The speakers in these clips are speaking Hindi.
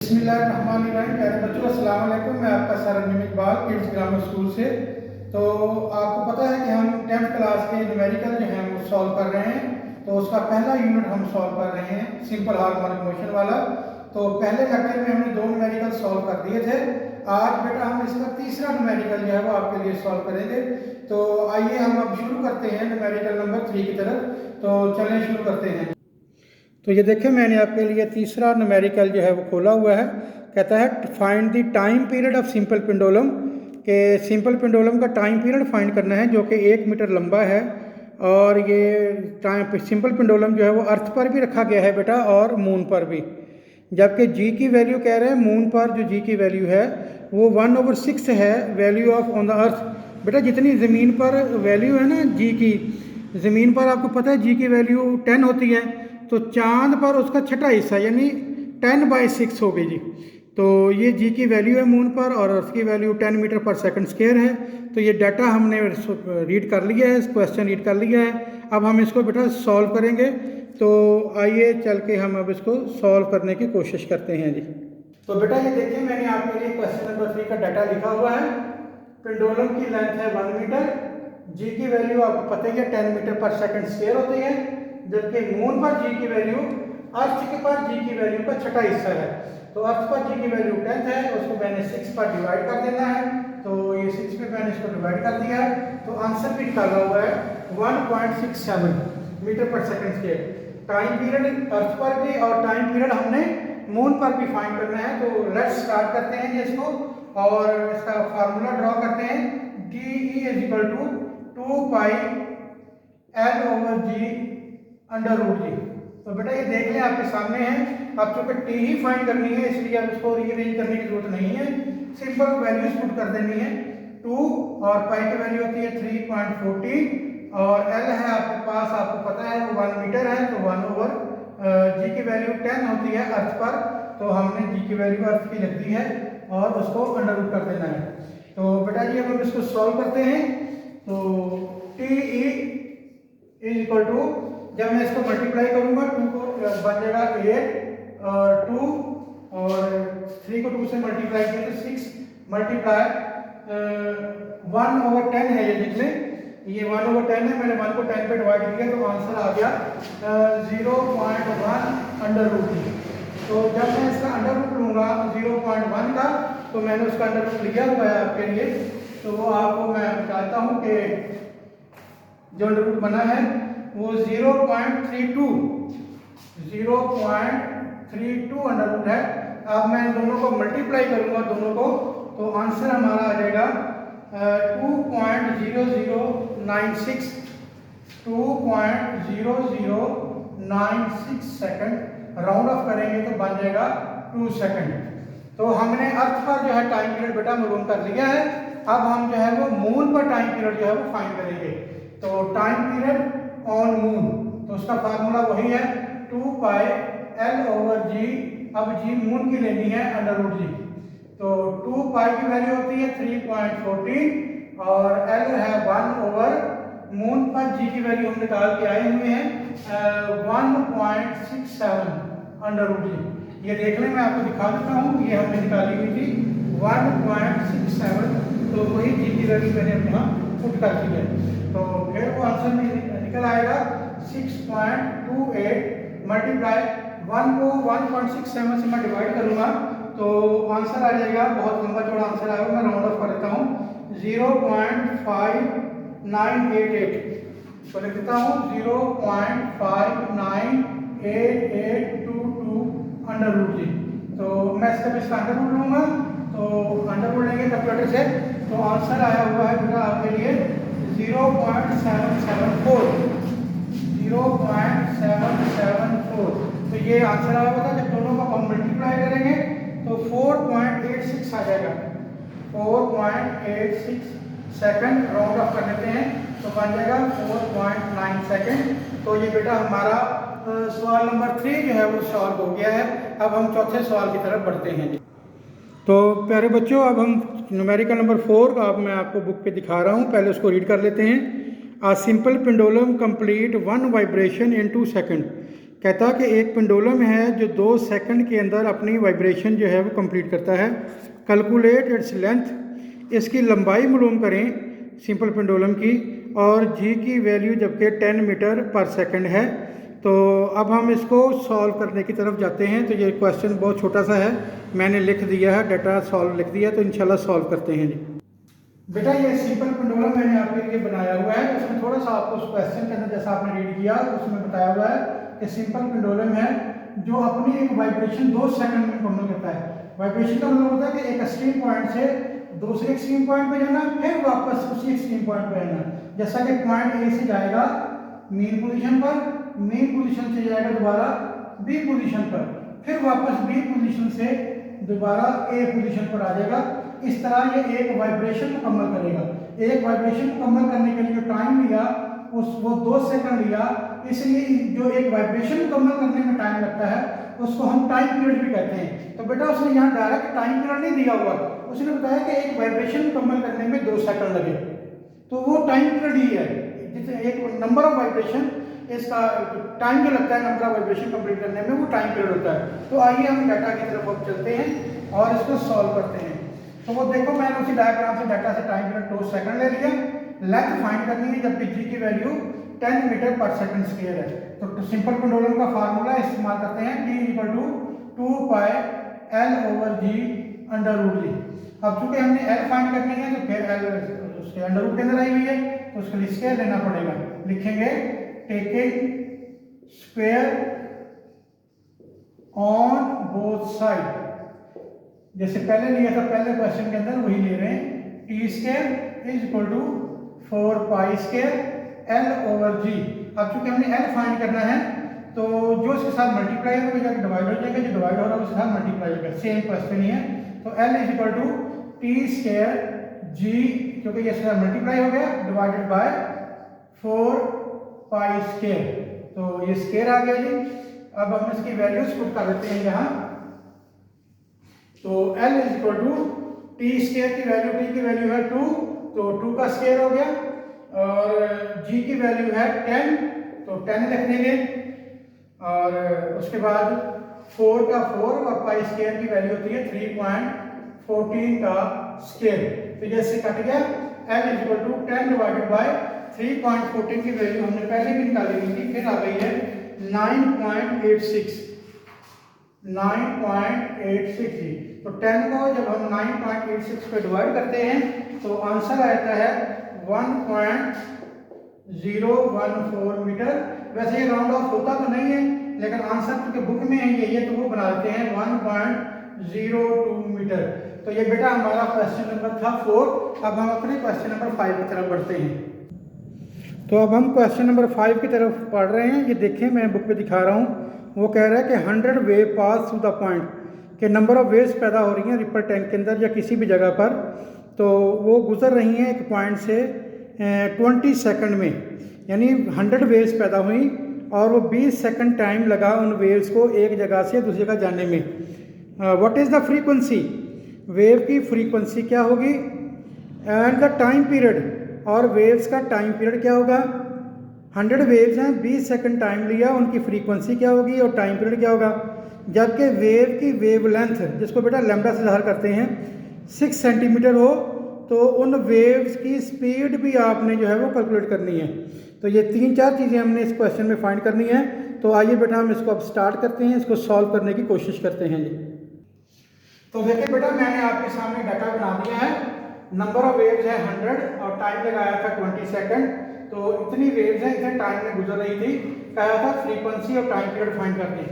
बिस्मिल्लाहिर्रहमानिर्रहीम। प्यारे बच्चों अस्सलाम वालेकुम। मैं आपका सरंजम इकबाल किड्स ग्रामर स्कूल से। तो आपको पता है कि हम 10th क्लास के न्यूमेरिकल जो हैं वो सॉल्व कर रहे हैं। तो उसका पहला यूनिट हम सॉल्व कर रहे हैं, सिंपल हार्मोनिक मोशन वाला। तो पहले लेक्चर में हमने 2 न्यूमेरिकल सॉल्व कर दिए थे। आज बेटा हम इसका तीसरा न्यूमेरिकल जो है वो आपके लिए सॉल्व करेंगे। तो आइए हम अब शुरू करते हैं न्यूमेरिकल नंबर 3 की तरफ। तो चलें शुरू करते हैं। तो ये देखें, मैंने आपके लिए तीसरा न्यूमेरिकल जो है वो खोला हुआ है। कहता है find the time period of simple pendulum, के सिंपल पेंडुलम का टाइम पीरियड फाइंड करना है जो कि 1 मीटर लंबा है। और ये टाइम सिंपल पेंडुलम जो है वो अर्थ पर भी रखा गया है बेटा और मून पर भी। जबकि जी की वैल्यू कह रहे हैं मून पर जो जी की वैल्यू है वो 1/6 है value of on the earth. बेटा जितनी ज़मीन पर वैल्यू है ना जी की, ज़मीन पर आपको पता है जी की वैल्यू 10 होती है, तो चांद पर उसका छठा हिस्सा यानी 10/6 हो गई जी। तो ये जी की वैल्यू है मून पर और अर्थ की वैल्यू 10 मीटर पर सेकंड स्क्वायर है। तो ये डाटा हमने रीड कर लिया है, क्वेश्चन रीड कर लिया है। अब हम इसको बेटा सॉल्व करेंगे। तो आइए चल के हम अब इसको सॉल्व करने की कोशिश करते हैं जी। तो बेटा ये देखिए, मैंने आपके लिए क्वेश्चन नंबर 3 का डाटा लिखा हुआ है। पेंडुलम की लेंथ है 1 मीटर, जी की वैल्यू आपको पता ही है 10 मीटर पर सेकंड स्क्वायर होती है। जबकि मून पर जी की वैल्यू अर्थ के पर जी की वैल्यू का छठा हिस्सा है। तो अर्थ पर जी की वैल्यू 10 है, उसको मैंने 6 पर डिवाइड कर देना है। तो ये 6 पे मैंने इसको डिवाइड कर दिया है। तो आंसर भी निकाला हुआ है 1.67 मीटर पर सेकंड स्क्वायर। टाइम पीरियड अर्थ पर भी और टाइम पीरियड हमने मून पर भी फाइंड करना है। तो लेट्स स्टार्ट करते हैं जी इसको और इसका फार्मूला ड्रॉ करते हैं। DE = 2 पाई L/G √G। तो बेटा ये देख लें आपके सामने है। अब चूंकि टी ही फाइंड करनी है इसलिए अब इसको रीअरेंज करने की जरूरत नहीं है, सिंपल वैल्यूज पुट कर देनी है। 2 और पाई की वैल्यू होती है 3.40 और एल है आपके पास, आपको पता है वो 1 मीटर है। तो 1/जी की वैल्यू 10 होती है अर्थ पर, तो हमने जी की वैल्यू अर्थ की लिख दी है और उसको अंडर रूट कर देना है। तो बेटा जी अब हम इसको सॉल्व करते हैं। तो TE = जब मैं इसको मल्टीप्लाई करूंगा 2 को बन जाएगा 8 और 2 और 3 को 2 से मल्टीप्लाई किया तो 6 मल्टीप्लाई 1/10 है। ये देख लें, ये 1/10 है। मैंने 1 को 10 पे डिवाइड किया तो आंसर आ गया 0.1 अंडर रूट। तो जब मैं इसका अंडर रूट लूंगा 0.1 का, तो मैंने उसका अंडर रूट लिया हुआ है आपके लिए। तो वो आपको मैं बताता हूँ कि जो अंडर रूट बना है वो 0.32 अंडर रूट है। अब मैं दोनों को मल्टीप्लाई करूंगा दोनों को, तो आंसर हमारा आ जाएगा 2.0096 सेकंड। राउंड ऑफ करेंगे तो बन जाएगा 2 सेकंड। तो हमने अर्थ पर जो है टाइम पीरियड बेटा मालूम कर लिया है। अब हम जो है वो मून पर टाइम पीरियड जो है वो फाइंड करेंगे। तो टाइम पीरियड ऑन मून, तो उसका फार्मूला वही है 2 पाई L/G। अब जी मून की लेनी है √G। तो 2 पाई की वैल्यू होती है 3.14 और L है 1/, मून पर जी की वैल्यू हम निकाल के आए हुए हैं 1.67 √G। ये देख लें, मैं आपको दिखा देता हूँ, ये हमने निकाली हुई थी 1.67। तो वही जी की वैल्यू मैंने यहाँ पुट कर दी है। तो फिर वो आंसर में निकल आएगा 6.28 मल्टीप्लाई 1 को 1.67 से मैं डिवाइड करूंगा तो आंसर आ जाएगा, बहुत लंबा चौड़ा आंसर आएगा। मैं राउंड ऑफ कर देता हूँ 0.5988। तो लिख देता हूँ 0.598822 अंडर रूट जी। तो मैं इसका अंडर रूट लूंगा, तो अंडर रूट लेंगे कैलकुलेटर से, तो आंसर आया हुआ है बेटा आपके लिए 0.774। तो ये आंसर आया हुआ था। जब दोनों को हम मल्टीप्लाई करेंगे तो 4.86 आ जाएगा। 4.86 सेकंड राउंड ऑफ कर लेते हैं तो बन जाएगा 4.9 सेकंड। तो ये बेटा हमारा सवाल नंबर 3 जो है वो सॉल्व हो गया है। अब हम चौथे सवाल की तरफ बढ़ते हैं। तो प्यारे बच्चों, अब हम न्यूमेरिकल नंबर 4 का मैं आपको बुक पे दिखा रहा हूँ, पहले उसको रीड कर लेते हैं। A simple pendulum complete one vibration in 2 seconds कहता है कि एक पेंडुलम है जो 2 सेकंड के अंदर अपनी वाइब्रेशन जो है वो कंप्लीट करता है। कैलकुलेट इट्स लेंथ, इसकी लंबाई मालूम करें सिंपल पेंडुलम की, और जी की वैल्यू जबकि 10 मीटर पर सेकंड है। तो अब हम इसको सॉल्व करने की तरफ जाते हैं। तो ये क्वेश्चन बहुत छोटा सा है, मैंने लिख दिया है, डाटा सॉल्व लिख दिया, तो इंशाल्लाह सॉल्व करते हैं जी। बेटा ये सिंपल पेंडुलम मैंने आपके लिए बनाया हुआ है, उसमें थोड़ा सा आपको उस क्वेश्चन के अंदर जैसा आपने रीड किया उसमें बताया हुआ है कि सिंपल पेंडुलम है जो अपनी एक वाइब्रेशन 2 सेकंड में मुकम्मल करता है। वाइब्रेशन का मतलब होता है कि एक एक्सट्रीम पॉइंट से दूसरे एक्सट्रीम पॉइंट पे जाना, फिर वापस उसी एक्सट्रीम पॉइंट पे आना। जैसा कि पॉइंट ए से जाएगा मेन पोजीशन पर, मेन पोजीशन से जाएगा दोबारा बी पोजीशन पर, फिर वापस बी पोजीशन से दोबारा ए पोजीशन पर आ जाएगा। इस तरह ये एक वाइब्रेशन मुकम्मल करेगा। एक वाइब्रेशन मुकम्मल करने के लिए जो टाइम लिया वो 2 सेकंड लिया, इसलिए जो एक वाइब्रेशन मुकम्मल करने में टाइम लगता है उसको हम टाइम पीरियड भी कहते हैं। तो बेटा उसने यहाँ डायरेक्ट टाइम पीरियड नहीं दिया हुआ, उसने बताया कि एक वाइब्रेशन मुकम्मल करने में 2 सेकंड लगे, तो वो टाइम पीरियड ही है। जिसे एक नंबर ऑफ वाइब्रेशन, इसका टाइम जो लगता है नंबर ऑफ वाइब्रेशन कंप्लीट करने में, वो टाइम पीरियड होता है। तो आइए हम डाटा की तरफ अब चलते हैं और इसको सॉल्व करते हैं। तो वो देखो मैंने उसी डायग्राम से डाटा से टाइम पीरियड 2 सेकंड ले लिया। लेंथ फाइंड करनी है जबकि जी की वैल्यू 10 मीटर पर सेकंड स्क्वायर है। तो सिंपल पेंडुलम का फार्मूला इस्तेमाल करते हैं, T equal to 2 pi L over G under root G. अब चूंकि हमने L फाइंड करनी है तो फिर L उसके अंडर रूट के अंदर आई हुई है, तो उसके लिए स्क्वायर लेना पड़ेगा। लिखेंगे taking square on both side, जैसे पहले लिया था पहले क्वेश्चन के अंदर वही ले रहे हैं। T square is equal to 4 pi square L over G. अब चूंकि हमने एल फाइंड करना है तो जो इसके साथ मल्टीप्लाई होगा जाकर डिवाइड हो जाएगा, जो डिवाइड हो रहा है उसके साथ मल्टीप्लाई होगा, सेम क्वेश्चन ही है। तो L is equal to T square G, क्योंकि ये इसके साथ मल्टीप्लाई हो गया, डिवाइडेड बाय 4 पाई स्क्वायर, तो ये स्क्वायर आ गया जी। अब हम इसकी वैल्यूज पुट कर देते हैं यहाँ। तो L is equal to T square की वैल्यू, टी की वैल्यू है 2, तो 2 का स्क्वायर हो गया, और G की वैल्यू है 10, तो 10 लिख देंगे, और उसके बाद 4 का 4 और पाई स्क्वायर की वैल्यू होती है 3.14 का स्क्वायर, तो जैसे कट गया। L is equal to 10 divided by 3.14 की वैल्यू हमने पहले भी निकाली हुई थी, फिर आ गई है 9.86 जी। तो 10 को जब हम 9.86 पे डिवाइड करते हैं तो आंसर आता है 1.014 मीटर। वैसे ये राउंड ऑफ होता तो नहीं है, लेकिन आंसर क्योंकि बुक में है ये तो वो बना देते हैं 1.02 मीटर। तो ये बेटा हमारा क्वेश्चन नंबर था 4। अब हम अपने क्वेश्चन नंबर 5 की तरफ बढ़ते हैं। तो अब हम क्वेश्चन नंबर 5 की तरफ पढ़ रहे हैं। ये देखें मैं बुक पे दिखा रहा हूँ, वो कह रहा है कि 100 wave pass through the point, कि नंबर ऑफ वेव्स पैदा हो रही हैं रिपल टैंक के अंदर या किसी भी जगह पर, तो वो गुजर रही हैं एक पॉइंट से 20 सेकंड में, यानी 100 वेव्स पैदा हुई और वो 20 सेकंड टाइम लगा उन वेव्स को एक जगह से दूसरी जगह जाने में। What is the frequency, wave की फ्रीक्वेंसी क्या होगी, एंड द टाइम पीरियड, और वेव्स का टाइम पीरियड क्या होगा। 100 वेव्स हैं, 20 सेकंड टाइम लिया, उनकी फ्रीक्वेंसी क्या होगी और टाइम पीरियड क्या होगा। जबकि वेव की वेव लेंथ, जिसको बेटा लैम्डा से ज़ाहिर करते हैं, 6 सेंटीमीटर हो, तो उन वेव्स की स्पीड भी आपने जो है वो कैलकुलेट करनी है। तो ये 3-4 चीज़ें हमने इस क्वेश्चन में फाइंड करनी है। तो आइए बेटा हम इसको अब स्टार्ट करते हैं, इसको सॉल्व करने की कोशिश करते हैं जी। तो देखिए बेटा मैंने आपके सामने डाटा बना दिया है। नंबर ऑफ वेव्स है 100 और टाइम लगाया था 20 सेकंड। तो इतनी वेव्स हैं, इतने टाइम में गुजर रही थी, कहा था फ्रीक्वेंसी और टाइम पीरियड फाइंड करते हैं।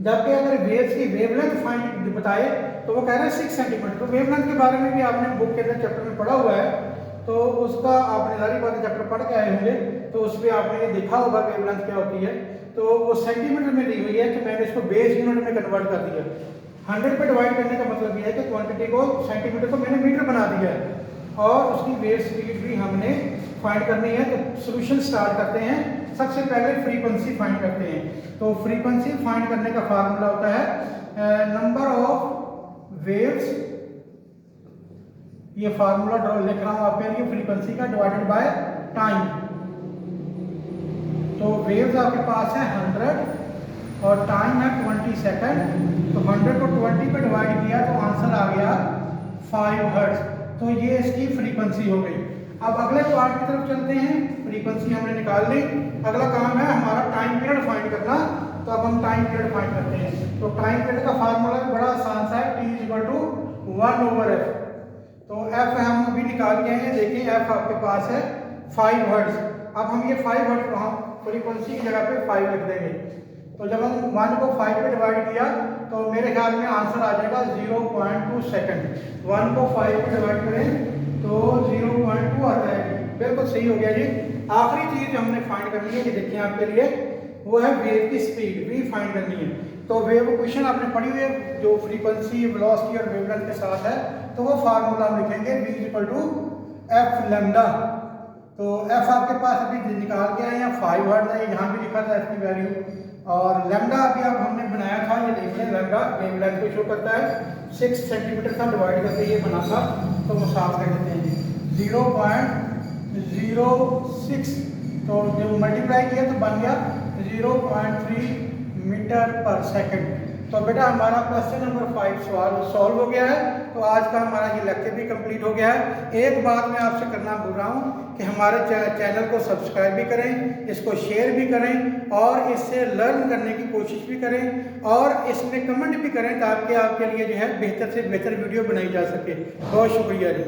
जबकि अगर वेव्स की वेवलेंथ फाइंड बताए तो वो कह रहा है 6 सेंटीमीटर। तो वेवलेंथ के बारे में भी आपने बुक के अंदर चैप्टर में पढ़ा हुआ है, तो उसका आपने सारी बातें चैप्टर पढ़ के आए होंगे, तो उस पर आपने ये देखा होगा वेवलेंथ क्या होती है। तो वो सेंटीमीटर में दी हुई है, तो मैंने इसको बेस यूनिट में कन्वर्ट कर दिया। 100 पे डिवाइड करने का मतलब ये है कि क्वांटिटी को, सेंटीमीटर को मैंने मीटर बना दिया है, और उसकी वेव स्पीड भी हमने फाइंड करनी है। तो सोल्यूशन स्टार्ट करते हैं। सबसे पहले फ्रीक्वेंसी फाइंड करते हैं। तो फ्रीक्वेंसी फाइंड करने का फार्मूला होता है नंबर ऑफ वेव्स, ये फार्मूला लिख रहा हूं आपके लिए फ्रीक्वेंसी का, डिवाइडेड बाय टाइम। तो वेव्स आपके पास है 100 और टाइम है 20 सेकंड। तो 100 को 20 पे डिवाइड किया तो आंसर आ गया 5 हर्ट्ज। तो ये इसकी फ्रीक्वेंसी हो गई। अब अगले पार्ट की तरफ चलते हैं। फ्रीक्वेंसी हमने निकाल ली, अगला काम है हमारा टाइम पीरियड फाइंड करना। तो अब हम टाइम पीरियड फाइंड करते हैं। तो टाइम पीरियड का फार्मूला बड़ा आसान सा है, T = 1/f। तो f हम अभी निकाल के आए हैं, देखिए f आपके पास है 5 हर्ट्ज। अब हम ये 5 हर्ट्ज वहाँ फ्रीक्वेंसी की जगह पे 5 लिख देंगे। तो जब हम 1 को 5 पे डिवाइड किया तो मेरे ख्याल में आंसर आ जाएगा 0.2 सेकंड। 1 को 5 पे डिवाइड करें तो 0.2 आता है। बिल्कुल सही हो गया जी। आखिरी चीज हमने फाइंड करनी है, ये देखिए आपके लिए, वो है वेव की स्पीड, v फाइंड करनी है। तो वेव क्वेश्चन आपने पढ़ी हुई है जो फ्रीक्वेंसी, वेलोसिटी और वेवलेंथ के साथ है। तो वो फार्मूला हम लिखेंगे v = f लैम्डा। तो f आपके पास अभी निकाल के आए हैं, 5 हर्ट्ज है, यहाँ भी लिखा था f की वैल्यू। और लैम्डा अभी अब हमने बनाया था, ये देखिए लैम्डा वेवलेंथ को शो करता है, 6 सेंटीमीटर का डिवाइड करके ये बना था। तो वो साफ कर देते हैं 0.06। तो जब मल्टीप्लाई किया तो बन गया 0.3 मीटर पर सेकंड। तो बेटा हमारा क्वेश्चन नंबर 5 सवाल सॉल्व हो गया है। तो आज का हमारा ये लेक्चर भी कंप्लीट हो गया है। एक बात मैं आपसे करना भूल रहा हूँ कि हमारे चैनल को सब्सक्राइब भी करें, इसको शेयर भी करें और इससे लर्न करने की कोशिश भी करें और इसमें कमेंट भी करें ताकि आपके लिए जो है बेहतर से बेहतर वीडियो बनाई जा सके। बहुत शुक्रिया जी।